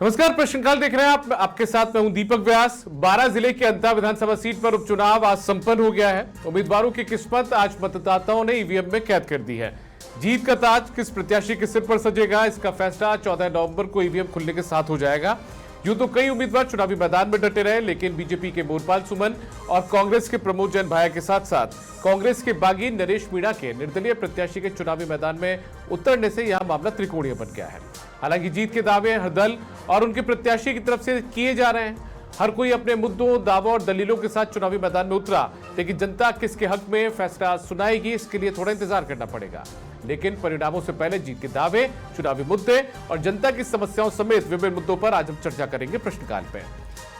नमस्कार, प्रश्नकाल देख रहे हैं आप। आपके साथ मैं हूं दीपक व्यास। 12 जिले के अंता विधानसभा सीट पर उपचुनाव आज संपन्न हो गया है। उम्मीदवारों की किस्मत आज मतदाताओं ने ईवीएम में कैद कर दी है। जीत का ताज किस प्रत्याशी के सिर पर सजेगा, इसका फैसला 14 नवंबर को ईवीएम खुलने के साथ हो जाएगा। यूं तो कई उम्मीदवार चुनावी मैदान में डटे रहे, लेकिन बीजेपी के मोरपाल सुमन और कांग्रेस के प्रमोद जैन भाया के साथ साथ कांग्रेस के बागी नरेश मीणा के निर्दलीय प्रत्याशी के चुनावी मैदान में उतरने से यह मामला त्रिकोणीय बन गया है। हालांकि जीत के दावे हर दल और उनके प्रत्याशी की तरफ से किए जा रहे हैं। हर कोई अपने मुद्दों, दावों और दलीलों के साथ चुनावी मैदान में उतरा, लेकिन जनता किसके हक में फैसला सुनाएगी, इसके लिए थोड़ा इंतजार करना पड़ेगा। लेकिन परिणामों से पहले जीत के दावे, चुनावी मुद्दे और जनता की समस्याओं समेत विभिन्न मुद्दों पर आज हम चर्चा करेंगे प्रश्नकाल पे।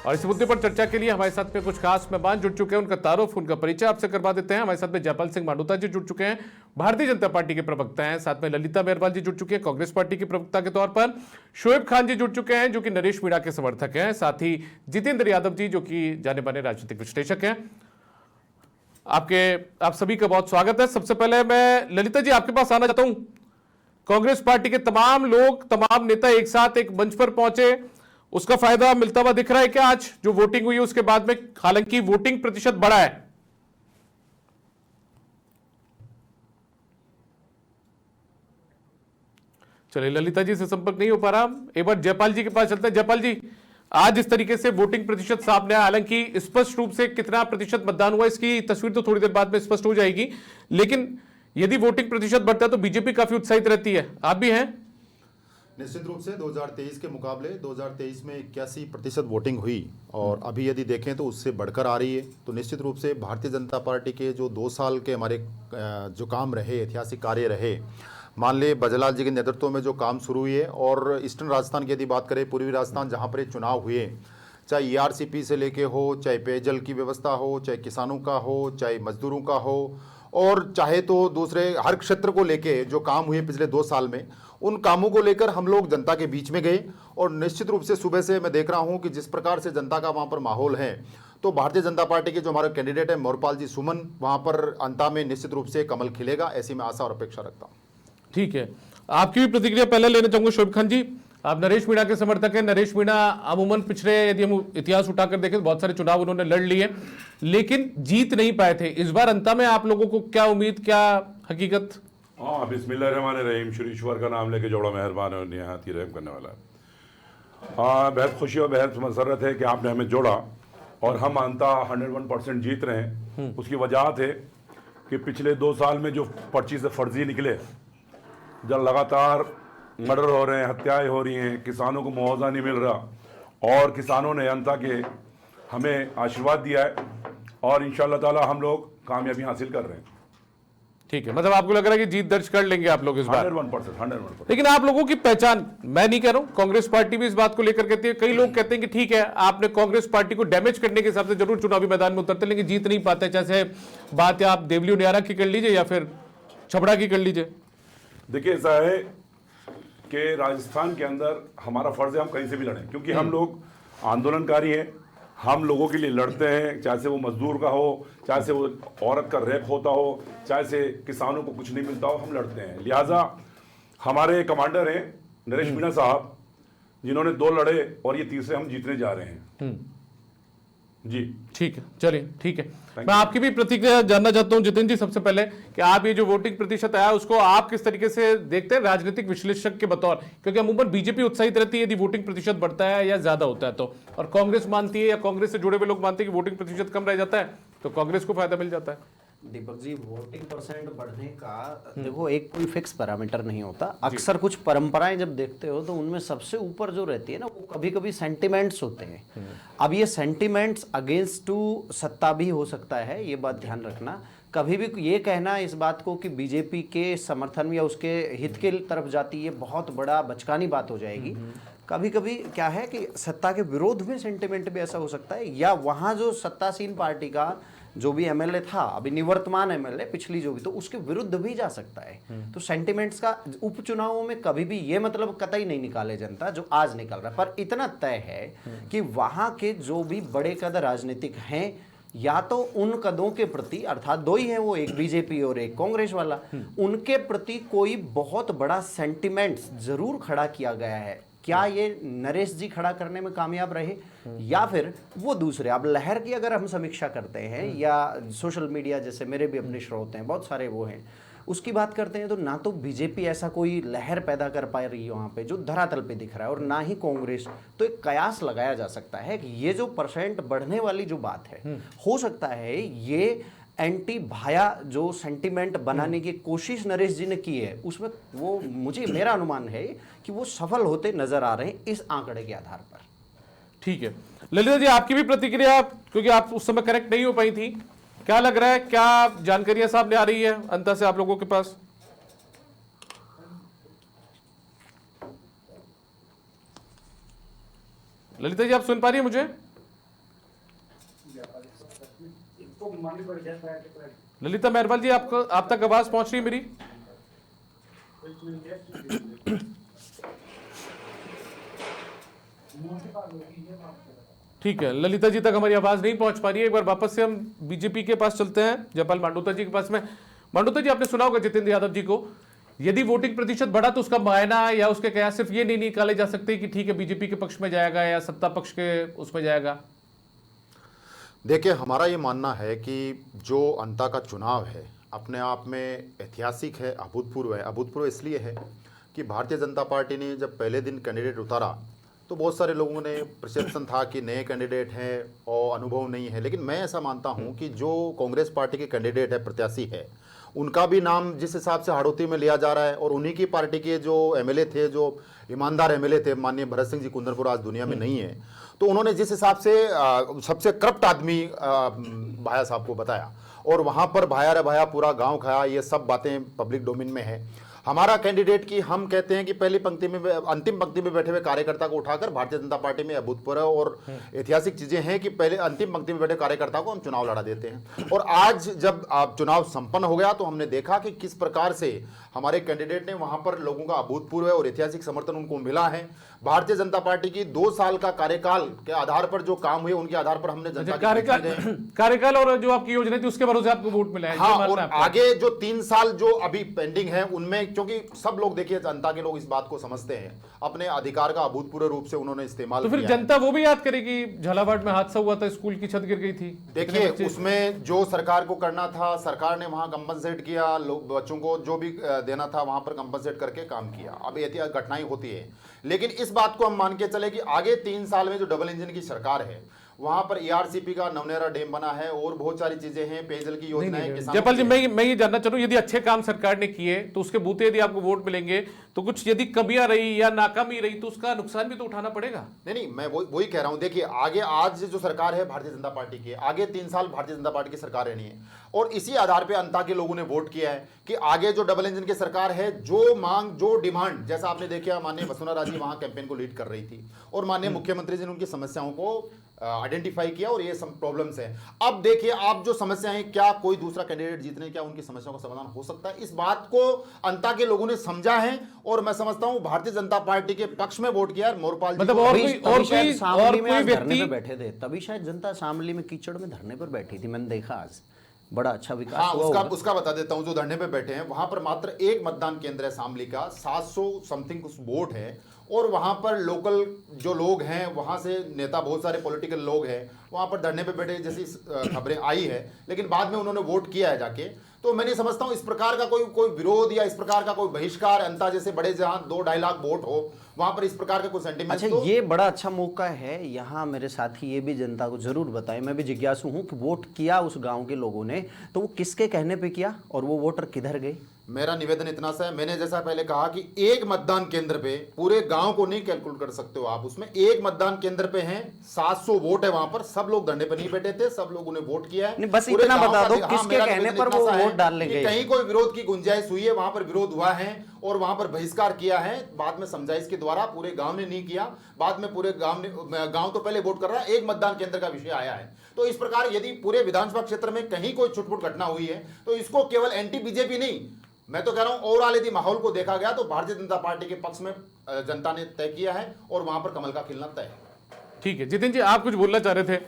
और इस मुद्दे पर चर्चा के लिए हमारे साथ में कुछ खास मेहमान जुड़ चुके हैं। उनका तारुफ, उनका परिचय आपसे करवा देते हैं। हमारे साथ में जयपाल सिंह मांडोता जी जुड़ चुके हैं, भारतीय जनता पार्टी के प्रवक्ता हैं। साथ में ललिता मेहरवाल जी जुड़ चुके हैं, कांग्रेस पार्टी के प्रवक्ता के तौर पर। शोएब खान जी जुड़ चुके हैं, जो कि नरेश मीणा के समर्थक हैं। साथ ही जितेंद्र यादव जी, जो कि जाने माने राजनीतिक विश्लेषक हैं। आप सभी का बहुत स्वागत है। सबसे पहले मैं ललिता जी आपके पास आना चाहता हूं। कांग्रेस पार्टी के तमाम लोग, तमाम नेता एक साथ एक मंच पर पहुंचे, उसका फायदा मिलता हुआ दिख रहा है क्या आज जो वोटिंग हुई है उसके बाद में? हालांकि वोटिंग प्रतिशत बढ़ा है। चलिए, ललिता जी से संपर्क नहीं हो पा रहा। एक बार जयपाल जी के पास चलते हैं। जयपाल जी, आज इस तरीके से वोटिंग प्रतिशत सामने आया, हालांकि स्पष्ट रूप से कितना प्रतिशत मतदान हुआ इसकी तस्वीर तो थोड़ी देर बाद में स्पष्ट हो जाएगी, लेकिन यदि वोटिंग प्रतिशत बढ़ता है तो बीजेपी काफी उत्साहित रहती है। आप भी हैं? निश्चित रूप से 2023 के मुकाबले 2023 में 81% वोटिंग हुई और अभी यदि देखें तो उससे बढ़कर आ रही है। तो निश्चित रूप से भारतीय जनता पार्टी के जो 2 साल के हमारे जो काम रहे, ऐतिहासिक कार्य रहे, मान ले बजलाल जी के नेतृत्व में जो काम शुरू हुए और ईस्टर्न राजस्थान की यदि बात करें, पूर्वी राजस्थान जहाँ पर चुनाव हुए, चाहे ERCP से लेके हो, चाहे पेयजल की व्यवस्था हो, चाहे किसानों का हो, चाहे मजदूरों का हो, और चाहे तो दूसरे हर क्षेत्र को लेके जो काम हुए पिछले 2 साल में, उन कामों को लेकर हम लोग जनता के बीच में गए। और निश्चित रूप से सुबह से मैं देख रहा हूं कि जिस प्रकार से जनता का वहां पर माहौल है, तो भारतीय जनता पार्टी के जो हमारे कैंडिडेट है मोरपाल जी सुमन, वहां पर अंता में निश्चित रूप से कमल खिलेगा, ऐसी मैं आशा और अपेक्षा रखता हूँ। ठीक है, आपकी भी प्रतिक्रिया पहले लेना चाहूंगा। शोएब खान जी, आप नरेश मीणा के समर्थक हैं। नरेश मीणा अमूमन पिछले, यदि हम इतिहास उठाकर देखें तो बहुत सारे चुनाव उन्होंने लड़ लिए, लेकिन जीत नहीं पाए थे। इस बार अंता में आप लोगों को क्या उम्मीद, क्या हकीकत? हाँ, बिस्मिल्लाहिर्रहमानिर्रहीम। शुरू का नाम लेके जोड़ा मेहरबान और निहायत ही रहम करने वाला है। हाँ, बेहद खुशी और बेहद मसरत है कि आपने हमें जोड़ा और हम अंता 101% जीत रहे हैं। उसकी वजह है कि पिछले 2 साल में जो पर्ची से फर्जी निकले, जब लगातार मर्डर हो रहे हैं, हत्याएं हो रही हैं, किसानों को मुआवजा नहीं मिल रहा, और किसानों ने अंता के हमें आशीर्वाद दिया है और इंशाअल्लाह ताला हम लोग कामयाबी हासिल कर रहे हैं। ठीक है, मतलब आपको लग रहा है कि जीत दर्ज कर लेंगे आप लोग इस बार? 101%। लेकिन आप लोगों की पहचान, मैं नहीं कह रहा हूं, कांग्रेस पार्टी भी इस बात को लेकर कहती है। कई लोग कहते हैं कि ठीक है, आपने कांग्रेस पार्टी को डैमेज करने के हिसाब से जरूर चुनावी मैदान में उतरते, लेकिन जीत नहीं पाते। जैसे बात है आप देवली नियारा की कर लीजिए या फिर छबड़ा की कर लीजिए। देखिए, ऐसा है कि राजस्थान के अंदर हमारा फर्ज है हम कहीं से भी लड़ें, क्योंकि हम लोग आंदोलनकारी हैं। हम लोगों के लिए लड़ते हैं, चाहे से वो मजदूर का हो, चाहे से वो औरत का रेप होता हो, चाहे से किसानों को कुछ नहीं मिलता हो, हम लड़ते हैं। लिहाजा हमारे कमांडर हैं नरेश मीणा साहब, जिन्होंने 2 लड़े और ये तीसरे हम जीतने जा रहे हैं जी। ठीक है, चलिए ठीक है। मैं आपकी भी प्रतिक्रिया जानना चाहता हूं जितेंद्र जी, सबसे पहले कि आप ये जो वोटिंग प्रतिशत आया उसको आप किस तरीके से देखते हैं राजनीतिक विश्लेषक के बतौर? क्योंकि अमूमन बीजेपी उत्साहित रहती है यदि वोटिंग प्रतिशत बढ़ता है या ज्यादा होता है तो, और कांग्रेस मानती है या कांग्रेस से जुड़े हुए लोग मानते हैं कि वोटिंग प्रतिशत कम रह जाता है तो कांग्रेस को फायदा मिल जाता है। दीपक जी, वोटिंग परसेंट बढ़ने का देखो एक कोई फिक्स पैरामीटर नहीं होता। अक्सर कुछ परंपराएं जब देखते हो तो उनमें सबसे ऊपर जो रहती है ना, वो कभी कभी सेंटिमेंट्स होते हैं। अब ये सेंटिमेंट्स अगेंस्ट टू सत्ता भी हो सकता है, ये बात ध्यान रखना। कभी भी ये कहना इस बात को कि बीजेपी के समर्थन या उसके हित के तरफ जाती है, बहुत बड़ा बचकानी बात हो जाएगी। कभी कभी क्या है कि सत्ता के विरोध में सेंटिमेंट भी ऐसा हो सकता है, या वहाँ जो सत्तासीन पार्टी का जो भी एमएलए था, अभी निवर्तमान एमएलए पिछली जो भी, तो उसके विरुद्ध भी जा सकता है। तो सेंटिमेंट्स का उपचुनावों में कभी भी ये मतलब कतई नहीं निकाले जनता जो आज निकल रहा है। पर इतना तय है कि वहां के जो भी बड़े कद राजनीतिक हैं, या तो उन कदों के प्रति, अर्थात 2 ही हैं वो, एक बीजेपी और एक कांग्रेस वाला, उनके प्रति कोई बहुत बड़ा सेंटिमेंट्स जरूर खड़ा किया गया है क्या ये नरेश जी खड़ा करने में कामयाब रहे या फिर वो दूसरे? अब लहर की अगर हम समीक्षा करते हैं या सोशल मीडिया, जैसे मेरे भी अपने स्रोत हैं, बहुत सारे वो हैं, उसकी बात करते हैं, तो ना तो बीजेपी ऐसा कोई लहर पैदा कर पा रही है वहाँ पे जो धरातल पे दिख रहा है, और ना ही कांग्रेस। तो एक कयास लगाया जा सकता है कि ये जो परसेंट बढ़ने वाली जो बात है, हो सकता है ये एंटी भाया जो सेंटिमेंट बनाने की कोशिश नरेश जी ने की है, उसमें वो, मुझे मेरा अनुमान है कि वो सफल होते नजर आ रहे हैं इस आंकड़े के आधार पर। ठीक है ललिता जी, आपकी भी प्रतिक्रिया, क्योंकि आप उस समय करेक्ट नहीं हो पाई थी, क्या लग रहा है, क्या जानकारियां सामने आ रही है अंतर से आप लोगों के पास? ललिता जी, आप सुन पा रही है मुझे? ललिता मेहरवाल जी, आपको आप तक आवाज पहुंच रही है मेरी? ठीक है, ललिता जी तक हमारी आवाज नहीं पहुंच पा रही है। एक बार वापस से हम बीजेपी के पास चलते हैं, जयपाल मांडोता जी के पास में। मांडोता जी, आपने सुना होगा जितेंद्र यादव जी को, यदि वोटिंग प्रतिशत बढ़ा तो उसका मायना या उसके कयास सिर्फ ये नहीं निकाले जा सकते कि ठीक है बीजेपी के पक्ष में जाएगा या सत्ता पक्ष के उसमें जाएगा। देखिए, हमारा ये मानना है कि जो अंता का चुनाव है अपने आप में ऐतिहासिक है, अभूतपूर्व है। अभूतपूर्व इसलिए है कि भारतीय जनता पार्टी ने जब पहले दिन कैंडिडेट उतारा तो बहुत सारे लोगों ने परसेप्शन था कि नए कैंडिडेट हैं और अनुभव नहीं है, लेकिन मैं ऐसा मानता हूं कि जो कांग्रेस पार्टी के कैंडिडेट है, प्रत्याशी है, उनका भी नाम जिस हिसाब से हाड़ौती में लिया जा रहा है, और उन्हीं की पार्टी के जो एमएलए थे, जो ईमानदार एमएलए थे, माननीय भरत सिंह जी कुंदनपुर आज दुनिया में नहीं है, तो उन्होंने जिस हिसाब से सबसे करप्ट आदमी भाया साहब को बताया, और वहां पर भाया रे भाया पूरा गांव खाया, ये सब बातें पब्लिक डोमेन में है। हमारा कैंडिडेट की हम कहते हैं कि पहली पंक्ति में, अंतिम पंक्ति में बैठे हुए कार्यकर्ता को उठाकर भारतीय जनता पार्टी में अभूतपूर्व और ऐतिहासिक चीजें हैं कि पहले अंतिम पंक्ति में बैठे कार्यकर्ता को हम चुनाव लड़ा देते हैं। और आज जब चुनाव संपन्न हो गया तो हमने देखा कि किस प्रकार से हमारे कैंडिडेट ने वहां पर लोगों का अभूतपूर्व और ऐतिहासिक समर्थन उनको मिला है। भारतीय जनता पार्टी की 2 साल का कार्यकाल के आधार पर जो काम हुए उनके आधार पर हमने जनता कार्यकाल और जो आपकी योजना थी उसके भरोसे आपको वोट मिला है। हाँ, और आगे जो 3 साल जो अभी पेंडिंग है उनमें, क्योंकि सब लोग, देखिए जनता के लोग इस बात को समझते हैं, अपने अधिकार का अभूतपूर्व रूप से उन्होंने इस्तेमाल तो फिर किया। जनता वो भी याद करेगी, झालावाड़ में हादसा हुआ था, स्कूल की छत गिर गई थी। देखिए, उसमें जो सरकार को करना था, सरकार ने वहां कंपनसेट किया, लोग बच्चों को जो भी देना था वहां पर कंपनसेट करके काम किया। अब ऐसी घटनाएं होती है, लेकिन इस बात को हम मान के चले कि आगे 3 साल में जो डबल इंजन की सरकार है, वहां पर ईआरसीपी का नवनेरा डैम बना है और बहुत सारी चीजें हैं, पेयजल की योजनाएं। जयपाल जी, मैं ये जानना चाह रहा हूं, यदि अच्छे काम सरकार ने किए तो उसके बूते यदि आपको वोट मिलेंगे, तो कुछ यदि कमियां रही या नाकामी रही तो उसका नुकसान भी तो उठाना पड़ेगा। नहीं, मैं वही कह रहा हूं। देखिए, आगे आज जो सरकार है भारतीय जनता पार्टी की, आगे 3 साल भारतीय जनता पार्टी की सरकार रहनी है, और इसी आधार पे अंता के लोगों ने वोट किया है कि आगे जो डबल इंजन की सरकार है, जो मांग, जो डिमांड, जैसा आपने देखा माननीय वसुंधरा राजे वहां कैंपेन को लीड कर रही थी और माननीय मुख्यमंत्री जी ने उनकी समस्याओं को आइडेंटिफाई किया और ये सब प्रॉब्लम्स हैं। अब देखिए, आप जो समस्या है, क्या कोई दूसरा कैंडिडेट जीतने, क्या उनकी समस्याओं का समाधान हो सकता है? इस बात को अंता के लोगों ने समझा है और मैं समझता हूं भारतीय जनता पार्टी के पक्ष में वोट किया। मोरपाल जी, मतलब और कोई व्यक्ति बैठे थे, तभी शायद जनता शामली में कीचड़ में धरने पर बैठी थी। मैंने देखा आज बड़ा अच्छा विकास हाँ, हुआ। उसका बता देता हूं। जो धरने पे बैठे हैं वहां पर मात्र एक मतदान केंद्र है शामली का, 700 समथिंग कुछ वोट है, और वहां पर लोकल जो लोग हैं, वहां से नेता, बहुत सारे पॉलिटिकल लोग हैं वहां पर धरने पे बैठे, जैसी खबरें आई है, लेकिन बाद में उन्होंने वोट किया है जाके। तो मैं नहीं समझता हूं इस प्रकार का कोई विरोध या इस प्रकार का कोई बहिष्कार, अंता जैसे बड़े जहां 2-2.5 लाख वोट हो वहां पर इस प्रकार का कोई सेंटीमेंट। अच्छा, तो ये बड़ा अच्छा मौका है यहाँ मेरे साथी ये भी जनता को जरूर बताएं, मैं भी जिज्ञासु हूँ कि वोट किया उस गांव के लोगों ने, तो वो किसके कहने पे किया और वो वोटर किधर गए? मेरा निवेदन इतना सा है, मैंने जैसा पहले कहा कि एक मतदान केंद्र पे, पूरे गांव को नहीं कैलकुलेट कर सकते हो आप, उसमें एक मतदान केंद्र पे हैं, 700 वोट है वहां पर, सब लोग धरने पे नहीं बैठे थे, सब लोग उन्हें वोट किया है। बस इतना बता दो किसके कहने पर वो वोट डालने गए? कहीं कोई विरोध की गुंजाइश हुई है, वहां पर विरोध हुआ है और वहां पर बहिष्कार किया है, बाद में समझाइश के द्वारा, पूरे गांव ने नहीं किया। बाद में पूरे गांव तो पहले वोट कर रहा है, एक मतदान केंद्र का विषय आया है। तो इस प्रकार यदि पूरे विधानसभा क्षेत्र में कहीं कोई छुटपुट घटना हुई है तो इसको केवल एंटी बीजेपी नहीं, मैं तो कह रहा हूं ओवरऑल यदि माहौल को देखा गया तो भारतीय जनता पार्टी के पक्ष में जनता ने तय किया है और वहां पर कमल का खिलना तय है। ठीक है, जितिन जी, आप कुछ बोलना चाह रहे थे?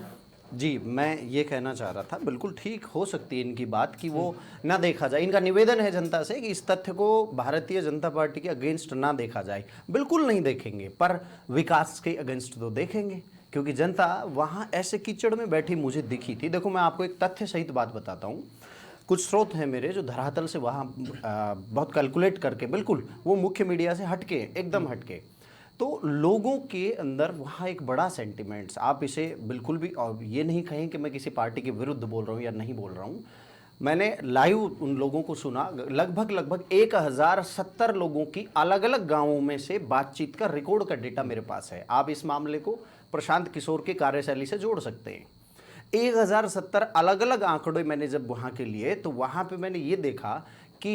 जी, मैं ये कहना चाह रहा था, बिल्कुल ठीक हो सकती है इनकी बात कि वो ना देखा जाए। इनका निवेदन है जनता से कि इस तथ्य को भारतीय जनता पार्टी के अगेंस्ट ना देखा जाए। बिल्कुल नहीं देखेंगे, पर विकास के अगेंस्ट तो देखेंगे, क्योंकि जनता वहाँ ऐसे कीचड़ में बैठी मुझे दिखी थी। देखो, मैं आपको एक तथ्य सहित बात बताता हूँ। कुछ स्रोत हैं मेरे जो धरातल से वहाँ बहुत कैलकुलेट करके, बिल्कुल वो मुख्य मीडिया से हटके, एकदम हटके, तो लोगों के अंदर वहाँ एक बड़ा सेंटिमेंट्स, आप इसे बिल्कुल भी, और ये नहीं कहें कि मैं किसी पार्टी के विरुद्ध बोल रहा हूँ या नहीं बोल रहा हूँ। मैंने लाइव उन लोगों को सुना, लगभग 1070 लोगों की अलग अलग गांवों में से बातचीत का रिकॉर्ड का डेटा मेरे पास है। आप इस मामले को प्रशांत किशोर की कार्यशैली से जोड़ सकते हैं। 1070 अलग अलग आंकड़े मैंने जब वहाँ के लिए, तो वहाँ पे मैंने ये देखा कि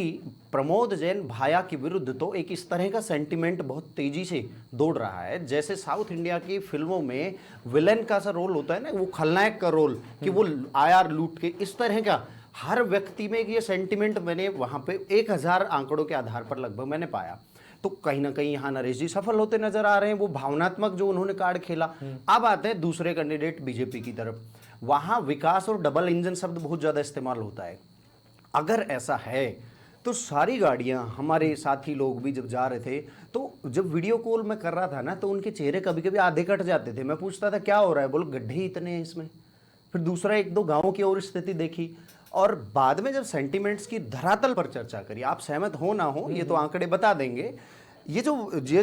प्रमोद जैन भाया के विरुद्ध तो एक इस तरह का सेंटिमेंट बहुत तेजी से दौड़ रहा है, जैसे साउथ इंडिया की फिल्मों में विलेन का सा रोल होता है ना, वो खलनायक का रोल, कि वो आया लूट के, इस तरह का हर व्यक्ति में ये सेंटिमेंट मैंने वहाँ पे 1000 आंकड़ों के आधार पर लगभग मैंने पाया। तो कहीं ना कहीं यहाँ नरेश जी सफल होते नजर आ रहे हैं, वो भावनात्मक जो उन्होंने कार्ड खेला। अब आते हैं दूसरे कैंडिडेट बीजेपी की तरफ। वहाँ विकास और डबल इंजन शब्द बहुत ज़्यादा इस्तेमाल होता है। अगर ऐसा है तो सारी गाड़ियां, हमारे साथी लोग भी जब जा रहे थे, तो जब वीडियो कॉल मैं कर रहा था ना, तो उनके चेहरे कभी कभी आधे कट जाते थे। मैं पूछता था क्या हो रहा है, बोलो गड्ढे ही इतने हैं इसमें। फिर दूसरा एक दो गांवों की और स्थिति देखी, और बाद में जब सेंटिमेंट्स की धरातल पर चर्चा करी, आप सहमत हो ना हो ये तो आंकड़े बता देंगे, ये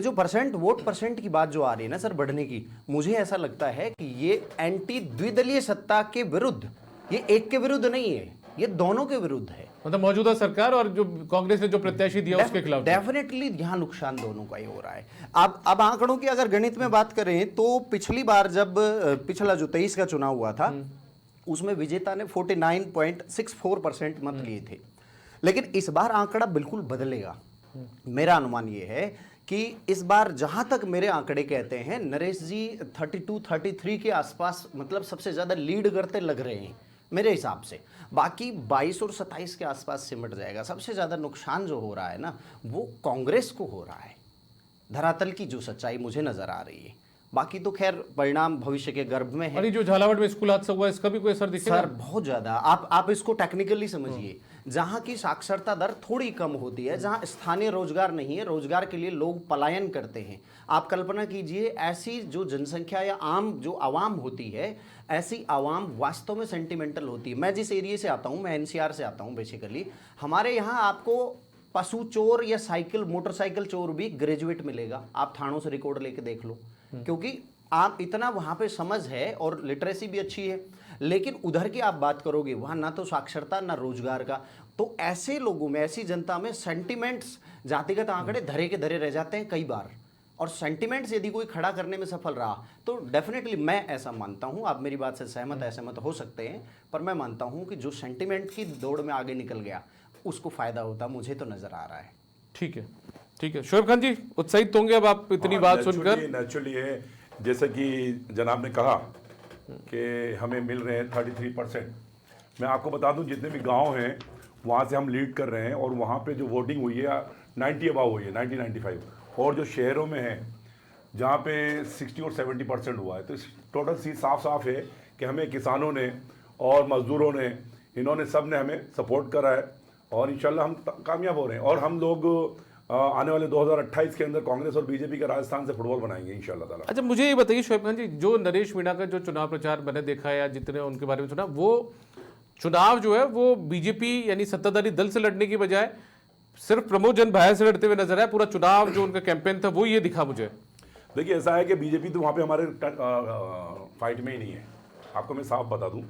जो परसेंट, वोट परसेंट की बात जो आ रही है ना सर बढ़ने की, मुझे ऐसा लगता है कि ये एंटी द्विदलीय सत्ता के विरुद्ध, ये एक के विरुद्ध नहीं है, ये दोनों के विरुद्ध है। मतलब मौजूदा सरकार और जो कांग्रेस ने जो प्रत्याशी दिया उसके खिलाफ डेफिनेटली यहाँ नुकसान दोनों का ही हो रहा है। अब आंकड़ों की अगर गणित में बात करें तो पिछली बार जब पिछला जो 23 का चुनाव हुआ था, उसमें विजेता ने 49.64% मत लिए थे, लेकिन इस बार आंकड़ा बिल्कुल बदलेगा। मेरा अनुमान ये है कि इस बार जहां तक मेरे आंकड़े कहते हैं, नरेश जी 32-33 के आसपास, मतलब सबसे ज्यादा लीड करते लग रहे हैं मेरे हिसाब से। बाकी 22 और 27 के आसपास सिमट जाएगा। सबसे ज्यादा नुकसान जो हो रहा है ना, वो कांग्रेस को हो रहा है। धरातल की जो सच्चाई मुझे नजर आ रही है, बाकी तो खैर परिणाम भविष्य के गर्भ में है। और ये जो झालावाड़ में स्कूल हादसा हुआ, इसका भी कोई असर दिखेगा? सर बहुत ज्यादा, आप इसको टेक्निकली समझिए। जहां की साक्षरता दर थोड़ी कम होती है, जहां स्थानीय रोजगार नहीं है, रोजगार के लिए लोग पलायन करते हैं। आप कल्पना कीजिए, ऐसी जो जनसंख्या या आम जो आवाम होती है, ऐसी आवाम वास्तव में सेंटिमेंटल होती है। मैं जिस एरिया से आता हूं, मैं एनसीआर से आता हूं बेसिकली, हमारे यहाँ आपको पशु चोर या साइकिल मोटरसाइकिल चोर भी ग्रेजुएट मिलेगा। आप थानों से रिकॉर्ड लेके देख लो, क्योंकि आप इतना वहां पे समझ है और लिटरेसी भी अच्छी है। लेकिन उधर की आप बात करोगे, वहां ना तो साक्षरता ना रोजगार का। तो ऐसे लोगों में, ऐसी जनता में सेंटिमेंट्स, जातिगत आंकड़े धरे के धरे रह जाते हैं कई बार। और सेंटिमेंट्स यदि कोई खड़ा करने में सफल रहा तो डेफिनेटली मैं ऐसा मानता हूं, आप मेरी बात से सहमत असहमत हो सकते हैं, पर मैं मानता हूं कि जो सेंटिमेंट की दौड़ में आगे निकल गया उसको फायदा होता, मुझे तो नजर आ रहा है। ठीक है, ठीक है। शोएब खान जी उत्साहित होंगे अब आप इतनी बात सुनकर? नेचुरली है, जैसे कि जनाब ने कहा कि हमें मिल रहे हैं 33%। मैं आपको बता दूं, जितने भी गांव हैं वहाँ से हम लीड कर रहे हैं, और वहाँ पे जो वोटिंग हुई है 90 अबाव हुई है, 90-95। और जो शहरों में है जहाँ पे 60 और 70% हुआ है। तो टोटल चीज़ साफ साफ है कि हमें किसानों ने और मज़दूरों ने, इन्होंने सब ने हमें सपोर्ट करा है, और इंशाल्लाह हम कामयाब हो रहे हैं। और हम लोग आने वाले 2028 के अंदर कांग्रेस और बीजेपी का राजस्थान से फुटबॉल बनाएंगे इंशाल्लाह ताला। अच्छा, मुझे ये बताइए शोएब खान जी, जो नरेश मीणा का जो चुनाव प्रचार मैंने देखा है या जितने उनके बारे में सुना, वो चुनाव जो है वो बीजेपी यानी सत्ताधारी दल से लड़ने की बजाय सिर्फ प्रमोद जैन भाया से लड़ते हुए नजर आया। पूरा चुनाव जो उनका कैंपेन था वो ये दिखा मुझे। देखिए, ऐसा है कि बीजेपी तो वहाँ पे हमारे फाइट में ही नहीं है, आपको मैं साफ बता दूं।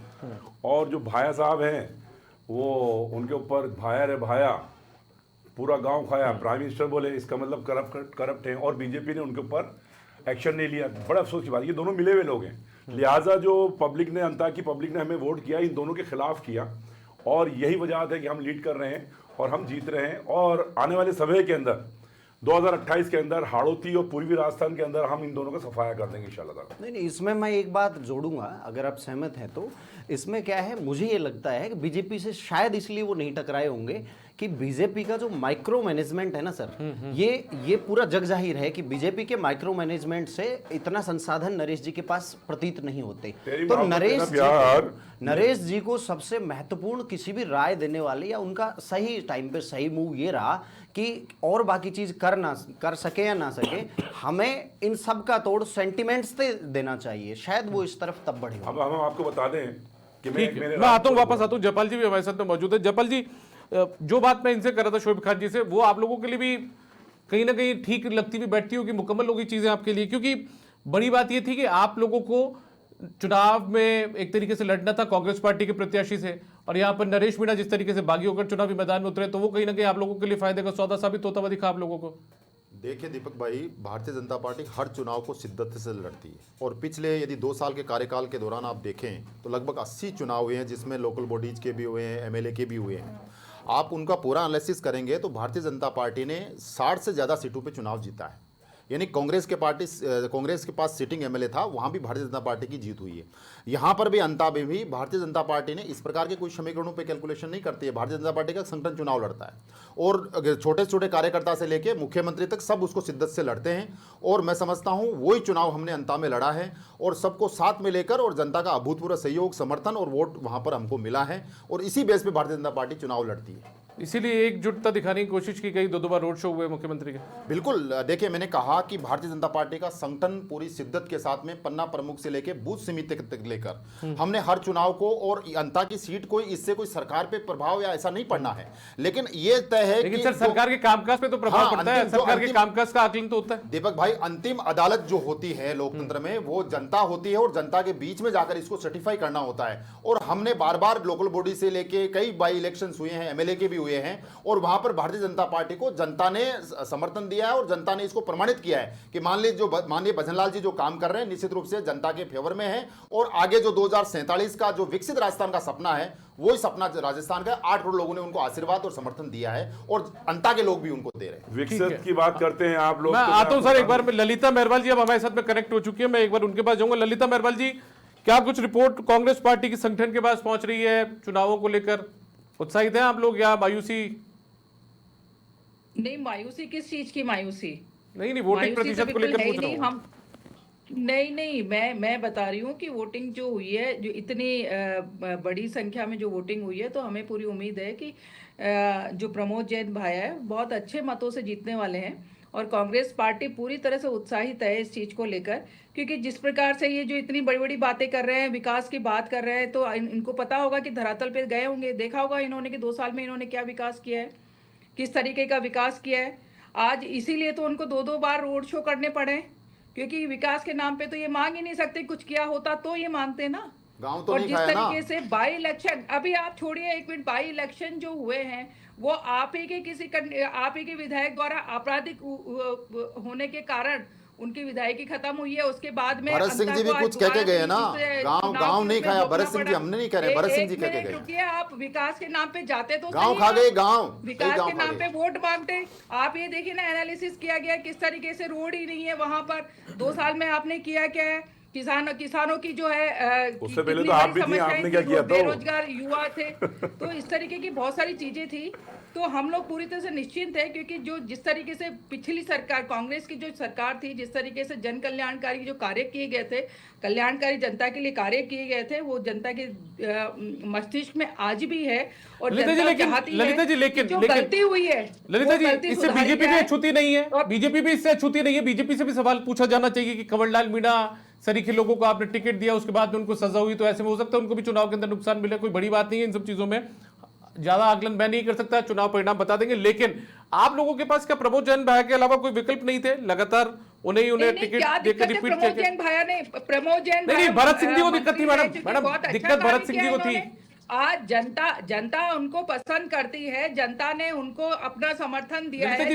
और जो भाया साहब हैं, वो उनके ऊपर भाया रे भाया, पूरा गांव खाया, प्राइम मिनिस्टर बोले, इसका मतलब करप्ट है, और बीजेपी ने उनके ऊपर एक्शन नहीं लिया। बड़ा अफसोस की बात, ये दोनों मिले हुए लोग हैं। लिहाजा जो पब्लिक ने, अंता की पब्लिक ने हमें वोट किया, इन दोनों के खिलाफ किया, और यही वजह है कि हम लीड कर रहे हैं और हम जीत रहे हैं। और आने वाले समय के अंदर 2028 के अंदर हाड़ौती और पूर्वी राजस्थान के अंदर हम इन दोनों का सफाया कर देंगे इंशाल्लाह ताला। नहीं, इसमें मैं एक बात जोड़ूंगा, अगर आप सहमत हैं तो। इसमें क्या है, मुझे ये लगता है कि बीजेपी से शायद इसलिए वो नहीं टकराए होंगे कि बीजेपी का जो माइक्रो मैनेजमेंट है ना सर, ये पूरा जग जाहिर है कि बीजेपी के माइक्रो मैनेजमेंट से इतना संसाधन नरेश जी के पास प्रतीत नहीं होते। तो नरेश जी को सबसे महत्वपूर्ण किसी भी राय देने वाले या उनका सही टाइम पे सही मूव ये रहा कि और बाकी चीज कर सके या ना सके, हमें इन सब का तोड़ सेंटिमेंट्स से देना चाहिए, शायद वो इस तरफ तब बढ़े। अब हम आपको बता दें कि मैं आता हूँ, वापस आता हूँ। जयपाल जी भी हमारे साथ में मौजूद है। जयपाल जी, जो बात मैं इनसे कर रहा था शोएब खान जी से, वो आप लोगों के लिए भी कहीं ना कहीं ठीक लगती भी बैठती होगी, मुकम्मल होगी चीजें आपके लिए, क्योंकि बड़ी बात ये थी कि आप लोगों को चुनाव में एक तरीके से लड़ना था कांग्रेस पार्टी के प्रत्याशी से, और यहाँ पर नरेश मीणा जिस तरीके से बागी होकर चुनावी मैदान में उतरे, तो वो कहीं ना कहीं आप लोगों के लिए फायदे का सौदा साबित होता हुआ दिखा आप लोगों को। देखिए दीपक भाई, भारतीय जनता पार्टी हर चुनाव को शिद्दत से लड़ती है, और पिछले यदि 2 साल के कार्यकाल के दौरान आप देखें तो लगभग 80 चुनाव हुए हैं, जिसमें लोकल बॉडीज के भी हुए हैं, एमएलए के भी हुए हैं। आप उनका पूरा एनालिसिस करेंगे तो भारतीय जनता पार्टी ने 60 से ज़्यादा सीटों पे चुनाव जीता है। यानी कांग्रेस के पास सिटिंग एमएलए था, वहाँ भी भारतीय जनता पार्टी की जीत हुई है। यहाँ पर भी अंता में भी भारतीय जनता पार्टी ने इस प्रकार के कोई समीकरणों पे कैलकुलेशन नहीं करती है। भारतीय जनता पार्टी का संगठन चुनाव लड़ता है, और छोटे छोटे कार्यकर्ता से लेके मुख्यमंत्री तक सब उसको शिद्दत से लड़ते हैं, और मैं समझता हूँ वही चुनाव हमने अंता में लड़ा है, और सबको साथ में लेकर, और जनता का अभूतपूर्व सहयोग, समर्थन और वोट वहाँ पर हमको मिला है, और इसी बेस पे भारतीय जनता पार्टी चुनाव लड़ती है। इसीलिए एकजुटता दिखाने की कोशिश की गई, 2 बार रोड शो हुए मुख्यमंत्री के। बिल्कुल, देखिए मैंने कहा कि भारतीय जनता पार्टी का संगठन पूरी शिद्दत के साथ में पन्ना प्रमुख से लेकर बूथ समिति तक लेकर हमने हर चुनाव को, और अंता की सीट कोई इससे कोई सरकार पे प्रभाव या ऐसा नहीं पड़ना है, लेकिन ये तय है लेकिन सर सरकार के कामकाज पे तो प्रभाव पड़ता है, सरकार के कामकाज का आकलन तो होता है। दीपक भाई, अंतिम अदालत जो होती है लोकतंत्र में, वो जनता होती है, और जनता के बीच में जाकर इसको सर्टिफाई करना होता है। और हमने बार बार लोकल बॉडी से लेके कई बाई इलेक्शंस हुए हैं, एमएलए के भी हुए हैं, और वहां पर भारतीय जनता पार्टी को जनता ने समर्थन दिया है, और जनता ने इसको प्रमाणित किया है कि मान लीजिए जो माननीय भजनलाल जी जो काम कर रहे हैं निश्चित रूप से जनता के फेवर में है, और आगे जो 2047 का जो विकसित राजस्थान का सपना है, वही सपना राजस्थान का 8 करोड़ लोगों ने उनको आशीर्वाद और समर्थन दिया है, और अंता के लोग भी उनको दे रहे हैं। विकसित की बात करते हैं आप लोग। मैं आता हूं सर, एक बार ललिता मेहरवाल जी अब हमारे साथ में कनेक्ट हो चुकी है, मैं एक बार उनके पास जाऊंगा। ललिता मेहरवाल जी, क्या कुछ रिपोर्ट कांग्रेस पार्टी की संगठन के पास पहुंच रही है चुनावों को लेकर? उत्साहित हैं आप लोग या मायूसी? नहीं, मायूसी किस चीज की मायूसी? नहीं, वोटिंग प्रतिशत को लेकर पूछ रहा हूं। नहीं, मैं बता रही हूँ कि वोटिंग जो हुई है, जो इतनी बड़ी संख्या में जो वोटिंग हुई है, तो हमें पूरी उम्मीद है कि जो प्रमोद जैन भाई है बहुत अच्छे मतों से जीतने वाले हैं, और कांग्रेस पार्टी पूरी तरह से उत्साहित है इस चीज को लेकर, क्योंकि जिस प्रकार से ये जो इतनी बड़ी बड़ी बातें कर रहे हैं, विकास की बात कर रहे हैं, तो इनको पता होगा कि धरातल पे गए होंगे, देखा होगा इन्होंने कि 2 साल में इन्होंने क्या विकास किया है, किस तरीके का विकास किया है। आज इसीलिए तो उनको 2 बार रोड शो करने पड़े, क्योंकि विकास के नाम पे तो ये मांग ही नहीं सकते, कुछ किया होता तो ये मानते ना। गांव तो और नहीं जिस खाया ना। तरीके से बाई इलेक्शन, अभी आप छोड़िए एक मिनट, बाई इलेक्शन जो हुए हैं वो आप ही के विधायक द्वारा आपराधिक होने के कारण उनकी विधायकी खत्म हुई है। उसके बाद में भरत सिंह जी भी कुछ कह के गए ना, गांव नहीं खाया। भरत सिंह जी हमने नहीं कह रहे, भरत सिंह जी कह के गए। रुकिए, आप विकास के नाम पे जाते तो गांव खा गए, गांव विकास के नाम पे वोट मांगते। आप ये देखिए ना, एनालिसिस किया गया किस तरीके से, रोड ही नहीं है वहां पर। 2 साल में आपने किया क्या है? किसानों की जो है, उससे पहले तो आप भी थी, आपने क्या किया? बेरोजगार युवा थे, तो इस तरीके की बहुत सारी चीजें थी। तो हम लोग पूरी तरह से निश्चिंत है, क्योंकि जो जिस तरीके से पिछली सरकार, कांग्रेस की जो सरकार थी, जिस तरीके से जन कल्याणकारी जो कार्य किए गए थे, कल्याणकारी जनता के लिए कार्य किए गए थे, वो जनता के मस्तिष्क में आज भी है। और ललिता जी लेकिन जो गलती हुई है, ललिता जी, इससे बीजेपी भी अछूती नहीं है, बीजेपी भी इससे अछूती नहीं है। बीजेपी से भी सवाल पूछा जाना चाहिए कि कंवरलाल मीणा सरीखे लोगों को आपने टिकट दिया, उसके बाद में उनको सजा हुई, तो ऐसे में हो सकता है उनको भी चुनाव के अंदर नुकसान मिले। कोई बड़ी बात नहीं है इन सब चीजों में, ज्यादा आकलन मैं नहीं कर सकता, चुनाव परिणाम बता देंगे। लेकिन आप लोगों के पास क्या प्रमोद जैन भाई के अलावा कोई विकल्प नहीं थे? लगातार उन्हें टिकट देकर रिपीट किया। प्रमोद जैन नहीं, भरत सिंह जी को दिक्कत थी मैडम, दिक्कत भरत सिंह जी को थी। आज जनता उनको पसंद करती है, जनता ने उनको अपना समर्थन दिया है।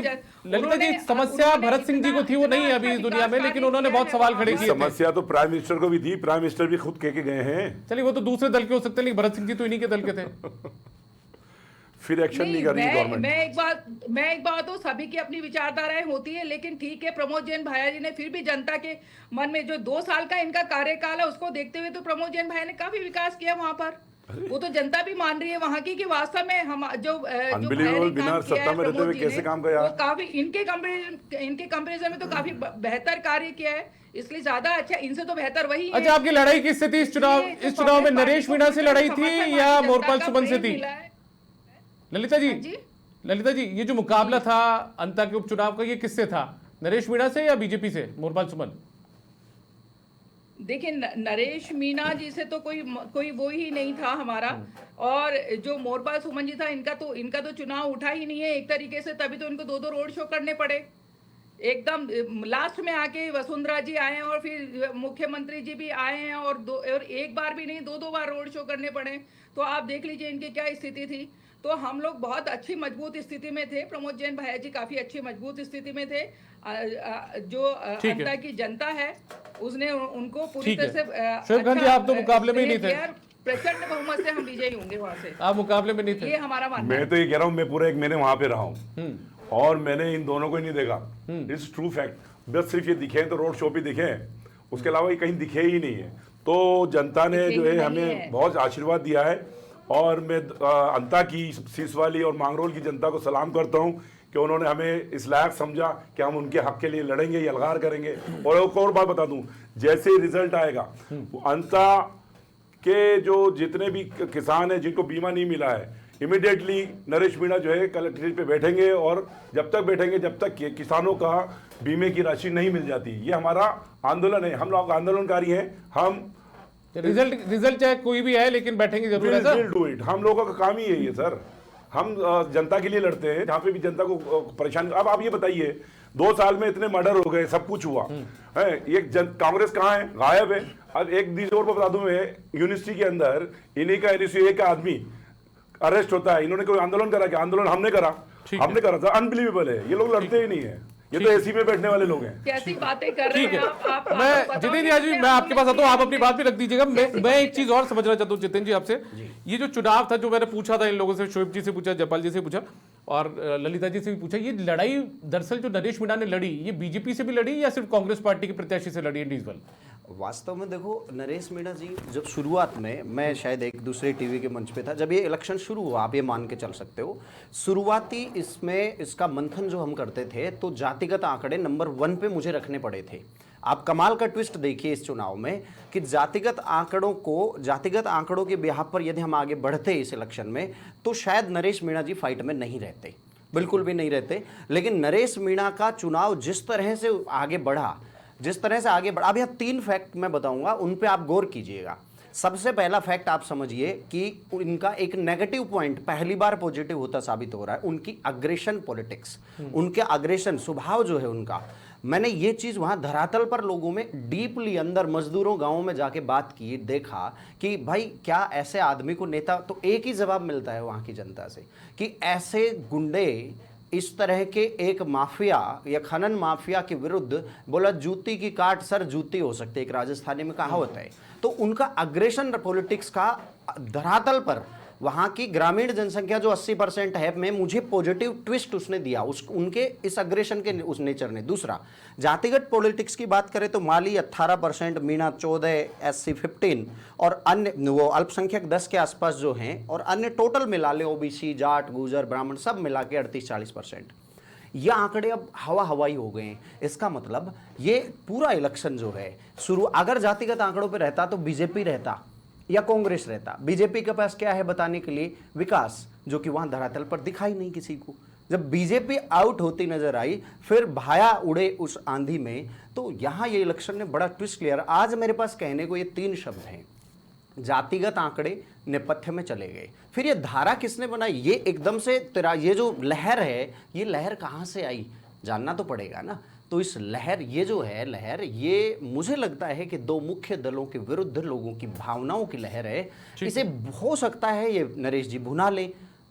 ललिता जी, समस्या भरत सिंह जी को थी, वो नहीं है अभी इस दुनिया में, लेकिन उन्होंने बहुत सवाल खड़े किए। समस्या तो प्राइम मिनिस्टर को भी थी, प्राइम मिनिस्टर भी खुद कह के गए हैं। चलिए, वो तो दूसरे दल के हो सकते हैं, लेकिन भरत सिंह जी तो इन्हीं के दल के थे। फिर एक्शन नहीं कर रही गवर्नमेंट। मैं एक बात हूँ, सभी की अपनी विचारधाराएं होती है, लेकिन ठीक है, प्रमोद जैन भाया जी ने फिर भी जनता के मन में जो 2 साल का इनका कार्यकाल है उसको देखते हुए तो प्रमोद जैन भाया ने काफी विकास किया वहां पर। वो तो जनता भी मान रही है वहां की कि वास्तव में हम जो अनबिलीवेबल, बिना सत्ता में रहते हुए कैसे काम किया, वो काफी इनके कंपैरिजन में तो काफी बेहतर कार्य किया है, इसलिए ज्यादा अच्छा, इनसे तो बेहतर वही है। अच्छा, आपकी लड़ाई की स्थिति इस चुनाव में नरेश मीणा से लड़ाई थी या मोरपाल सुमन से थी? ललिता जी, ये जो मुकाबला था अंता के उपचुनाव का, ये किससे था? नरेश मीणा से या बीजेपी से मोरपाल सुमन? देखिए, नरेश मीणा जी से तो कोई वो ही नहीं था हमारा, और जो मोरपाल सुमन जी था इनका तो चुनाव उठा ही नहीं है एक तरीके से, तभी तो इनको 2 रोड शो करने पड़े। एकदम लास्ट में आके वसुंधरा जी आए हैं और फिर मुख्यमंत्री जी भी आए हैं, और एक बार भी नहीं 2 बार रोड शो करने पड़े। तो आप देख लीजिए इनकी क्या स्थिति थी। तो हम लोग बहुत अच्छी मजबूत स्थिति में थे, प्रमोद जैन भाया जी काफी अच्छी मजबूत स्थिति में थे। जो अंता की जनता है उसने उनको पूरी तरह से शोएब खान जी, आप तो मुकाबले में ही नहीं थे। प्रचंड बहुमत से हम विजयी होंगे वहां से। आप मुकाबले में नहीं थे, ये हमारा मानना है। मैं तो ये कह रहा हूँ, मैं पूरा 1 महीने वहां पे रहा हूँ और मैंने इन दोनों को ही नहीं देखा। It's true fact. बस सिर्फ ये दिखे तो रोड शो भी दिखे, उसके अलावा ये कहीं दिखे ही नहीं है। तो जनता ने जो है हमें बहुत आशीर्वाद दिया है, और मैं अंता की, सीसवाली और मांगरोल की जनता को सलाम करता हूँ कि उन्होंने हमें इस लायक समझा कि हम उनके हक के लिए लड़ेंगे, यलगार करेंगे। और एक और बात बता दूं, जैसे रिजल्ट आएगा, अंता के जो जितने भी किसान हैं जिनको बीमा नहीं मिला है, इमीडिएटली नरेश मीणा जो है कलेक्ट्रेट पे बैठेंगे, और जब तक बैठेंगे जब तक किसानों का बीमे की राशि नहीं मिल जाती। ये हमारा आंदोलन है, हम लोग आंदोलनकारी हैं। हम रिजल्ट चाहे कोई भी है लेकिन बैठेंगे जरूर है सर। डू इट, हम लोगों का काम ही है ये सर। हम जनता के लिए लड़ते हैं, जहाँ पे भी जनता को परेशान। अब आप ये बताइए, 2 साल में इतने मर्डर हो गए, सब कुछ हुआ है, ये कांग्रेस कहाँ है? गायब है। अब एक चीज और बता दूं मैं, यूनिवर्सिटी के अंदर इन्हीं का NSU का आदमी अरेस्ट होता है। इन्होंने कोई आंदोलन करा क्या? आंदोलन हमने करा था। अनबिलीवेबल है, ये लोग लड़ते ही नहीं है, ये तो एसी में बैठने वाले लोग हैं। कैसी बातें कर रहे हैं आप? मैं जितेंद्र जी, आज भी मैं आपके पास आता हूँ, आप अपनी बात भी रख दीजिएगा। मैं एक चीज और समझना चाहता हूँ जितेंद्र जी आपसे, ये जो चुनाव था, जो मैंने पूछा था इन लोगों से, शोएब जी से पूछा, जयपाल जी से पूछा और ललिता जी से भी पूछा, ये लड़ाई दरअसल जो नरेश मीणा ने लड़ी, ये बीजेपी से भी लड़ी या सिर्फ कांग्रेस पार्टी के प्रत्याशी से लड़ी इंडिविजुअल? वास्तव में देखो, नरेश मीणा जी जब शुरुआत में, मैं शायद एक दूसरे टीवी के मंच पे था जब ये इलेक्शन शुरू हुआ, आप ये मान के चल सकते हो, शुरुआती इसमें इसका मंथन जो हम करते थे तो जातिगत आंकड़े नंबर 1 पे मुझे रखने पड़े थे। आप कमाल का ट्विस्ट देखिए इस चुनाव में कि जातिगत आंकड़ों के बिहाफ पर यदि हम आगे बढ़ते इस इलेक्शन में तो शायद नरेश मीणा जी फाइट में नहीं रहते, बिल्कुल भी नहीं रहते। लेकिन नरेश मीणा का चुनाव जिस तरह से आगे बढ़ा, अब यहाँ 3 फैक्ट मैं बताऊंगा, उन पे आप गौर कीजिएगा। सबसे पहला फैक्ट आप समझिए कि इनका एक नेगेटिव पॉइंट पहली बार पॉजिटिव होता साबित हो रहा है, उनकी अग्रेशन पॉलिटिक्स, उनके अग्रेशन स्वभाव जो है उनका। मैंने ये चीज वहां धरातल पर लोगों में डीपली अंदर मजदूरों गांवों में जाके बात की, देखा कि भाई क्या ऐसे आदमी को नेता, तो एक ही जवाब मिलता है वहां की जनता से कि ऐसे गुंडे इस तरह के एक माफिया या खनन माफिया के विरुद्ध, बोला जूती की काट सर जूती हो सकती है, एक राजस्थानी में कहावत है। तो उनका अग्रेशन पॉलिटिक्स का धरातल पर वहां की ग्रामीण जनसंख्या जो 80% है में मुझे पॉजिटिव ट्विस्ट उसने दिया, उनके इस अग्रेशन के उस नेचर ने। दूसरा, जातिगत पॉलिटिक्स की बात करें तो माली 18%, मीणा 14, SC 15 और अन्य वो अल्पसंख्यक 10 के आसपास जो हैं, और अन्य टोटल मिला ले OBC, जाट, गुजर, ब्राह्मण सब मिला के 38-40%। ये आंकड़े अब हवाई हो गए हैं। इसका मतलब ये पूरा इलेक्शन जो है शुरू, अगर जातिगत आंकड़ों पर रहता तो बीजेपी रहता या कांग्रेस रहता। बीजेपी के पास क्या है बताने के लिए? विकास, जो कि वहां धरातल पर दिखाई नहीं किसी को। जब बीजेपी आउट होती नजर आई, फिर भाया उड़े उस आंधी में, तो यहां ये इलेक्शन ने बड़ा ट्विस्ट लिया। आज मेरे पास कहने को ये 3 शब्द हैं, जातिगत आंकड़े नेपथ्य में चले गए। फिर ये धारा किसने बनाई? ये एकदम से तेरा ये जो लहर है, ये लहर कहां से आई जानना तो पड़ेगा ना। तो इस लहर, ये जो है लहर, ये मुझे लगता है कि 2 मुख्य दलों के विरुद्ध लोगों की भावनाओं की लहर है। इसे हो सकता है ये नरेश जी भुना ले।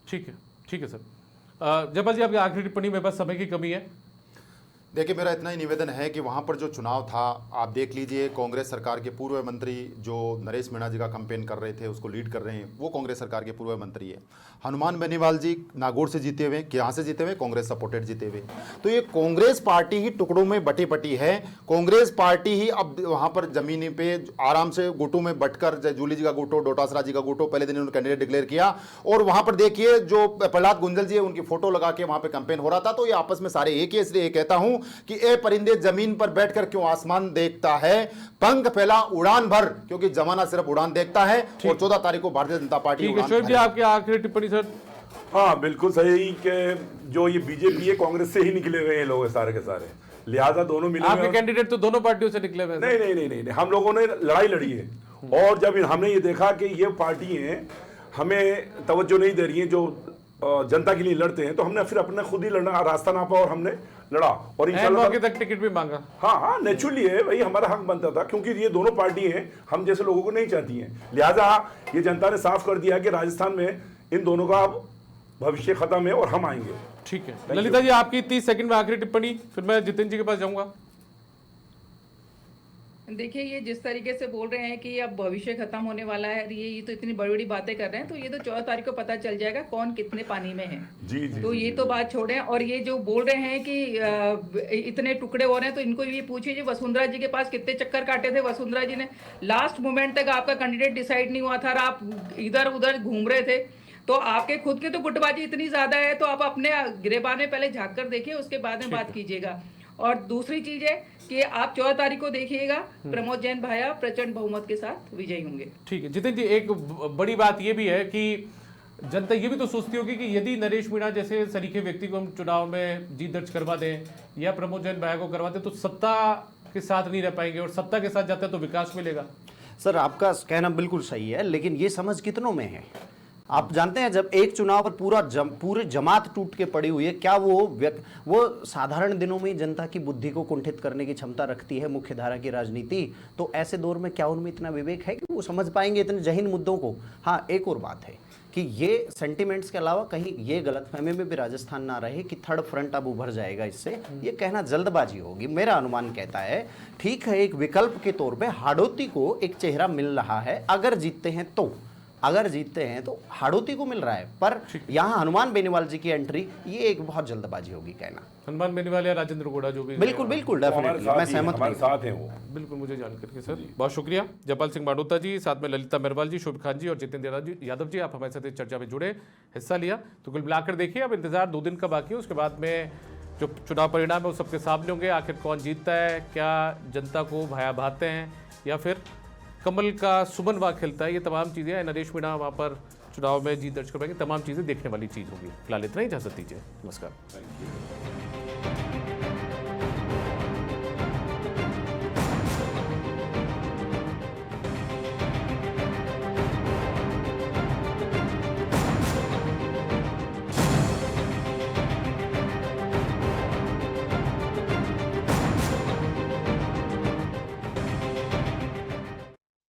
ठीक है सर। जयपाल जी, आपकी आखिरी टिप्पणी, मेरे पास समय की कमी है। देखिए, मेरा इतना ही निवेदन है कि वहाँ पर जो चुनाव था, आप देख लीजिए, कांग्रेस सरकार के पूर्व मंत्री जो नरेश मीणा जी का कैंपेन कर रहे थे, उसको लीड कर रहे हैं, वो कांग्रेस सरकार के पूर्व मंत्री है। हनुमान बेनीवाल जी नागौर से जीते हुए, यहाँ से जीते हुए, कांग्रेस सपोर्टेड जीते हुए। तो ये कांग्रेस पार्टी ही टुकड़ों में बटी पटी है। कांग्रेस पार्टी ही अब वहाँ पर जमीनी पे आराम से गुटों में बटकर, जूली जी का गुटो, डोटासरा जी का गुटो, पहले दिन उन्होंने कैंडिडेट डिक्लेयर किया, और वहाँ पर देखिए जो प्रहलाद गुंजल जी है, उनकी फोटो लगा के वहाँ पे कैंपेन हो रहा था। तो ये आपस में सारे एक ही, इसलिए ये कहता हूँ कि ए परिंदे जमीन पर बैठकर क्यों आसमान देखता है, पंख फैला उड़ान भर, क्योंकि जमाना सिर्फ उड़ान देखता है। और 14 तारीख को भारतीय जनता पार्टी ठीक है। शोएब जी, आपकी आखिरी टिप्पणी सर। हाँ, बिल्कुल सही कि जो ये बीजेपी है, कांग्रेस से ही निकले हुए हैं लोग सारे के सारे, लिहाजा दोनों मिले। आपके कैंडिडेट तो दोनों पार्टियों से निकले हुए हैं। नहीं नहीं नहीं नहीं, हम लोगों ने लड़ाई लड़ी है, और जब हमने ये देखा कि ये पार्टी है हमें तवज्जो नहीं दे रही है, जो जनता के लिए लड़ते हैं, तो हमने फिर अपने खुद ही लड़ना रास्ता नापा और हमने लड़ा, और इंशाल्लाह तक टिकट भी मांगा। हाँ, नेचुरली है भाई, हमारा हक बनता था, क्योंकि ये दोनों पार्टी हैं, हम जैसे लोगों को नहीं चाहती हैं। लिहाजा ये जनता ने साफ कर दिया कि राजस्थान में इन दोनों का अब भविष्य खत्म है और हम आएंगे। ठीक है। ललिता जी, आपकी 30 सेकंड में आखिरी टिप्पणी, फिर मैं जितेंद्र जी के पास जाऊंगा। देखिए, ये जिस तरीके से बोल रहे हैं कि अब भविष्य खत्म होने वाला है, ये तो इतनी बड़ी बड़ी बातें कर रहे हैं, तो ये तो 14 तारीख को पता चल जाएगा कौन कितने पानी में है। जी जी। तो ये तो बात छोड़ें, और ये जो बोल रहे हैं कि इतने टुकड़े हो रहे हैं, तो इनको ये पूछिए वसुंधरा जी के पास कितने चक्कर काटे थे। वसुंधरा जी ने लास्ट मोमेंट तक आपका कैंडिडेट डिसाइड नहीं हुआ था और आप इधर उधर घूम रहे थे। तो आपके खुद की तो गुटबाजी इतनी ज्यादा है, तो आप अपने गिरेबान में पहले झांक कर देखिए, उसके बाद में बात कीजिएगा। और दूसरी चीज है कि आप 14 तारीख को देखिएगा, प्रमोद जैन भाया प्रचंड बहुमत के साथ विजयी होंगे। ठीक है। जितेंद्र जी, एक बड़ी बात ये भी है कि जनता ये भी तो सोचती होगी कि यदि नरेश मीणा जैसे सरीखे व्यक्ति को हम चुनाव में जीत दर्ज करवा दें या प्रमोद जैन भाया को करवा दें, तो सत्ता के साथ नहीं रह पाएंगे, और सत्ता के साथ जाते हैं तो विकास मिलेगा। सर, आपका कहना बिल्कुल सही है, लेकिन ये समझ कितनों में है? आप जानते हैं, जब एक चुनाव पर पूरे जमात टूट के पड़ी हुई है, क्या वो साधारण दिनों में जनता की बुद्धि को कुंठित करने की क्षमता रखती है मुख्यधारा की राजनीति? तो ऐसे दौर में क्या उनमें इतना विवेक है कि वो समझ पाएंगे इतने जहीन मुद्दों को? हाँ, एक और बात है कि ये सेंटिमेंट्स के अलावा कहीं ये गलतफहमी में भी राजस्थान ना रहे कि थर्ड फ्रंट अब उभर जाएगा इससे, ये कहना जल्दबाजी होगी। मेरा अनुमान कहता है, ठीक है, एक विकल्प के तौर पे हाड़ौती को एक चेहरा मिल रहा है, अगर जीतते हैं तो हाड़ौती को मिल रहा है, पर यहाँ हनुमान बेनीवाल जी की एंट्री, ये एक बहुत जल्दबाजी होगी कहना। हनुमान बेनीवाल या राजेंद्र गोड़ा जो भी, बिल्कुल डेफिनेटली मैं सहमत हूं। हमारे साथ हैं वो। बिल्कुल, मुझे जानकर के सर बहुत शुक्रिया। जयपाल सिंह मांडोता जी, साथ में ललिता मेहरवाल जी, शोभ खान जी और जितेंद्र यादव जी, आप हमारे साथ इस चर्चा में जुड़े, हिस्सा लिया। तो कुल मिलाकर देखिए, अब इंतजार 2 दिन का बाकी है, उसके बाद में जो चुनाव परिणाम है वो सबके सामने होंगे। आखिर कौन जीतता है, क्या जनता को भाया भाते हैं या फिर कमल का सुमन वहाँ खिलता है, ये तमाम चीज़ें, नरेश मीणा वहाँ पर चुनाव में जीत दर्ज करवाएंगे, तमाम चीज़ें देखने वाली चीज़ होगी। फिलहाल इतना ही, इजाजत दीजिए, नमस्कार।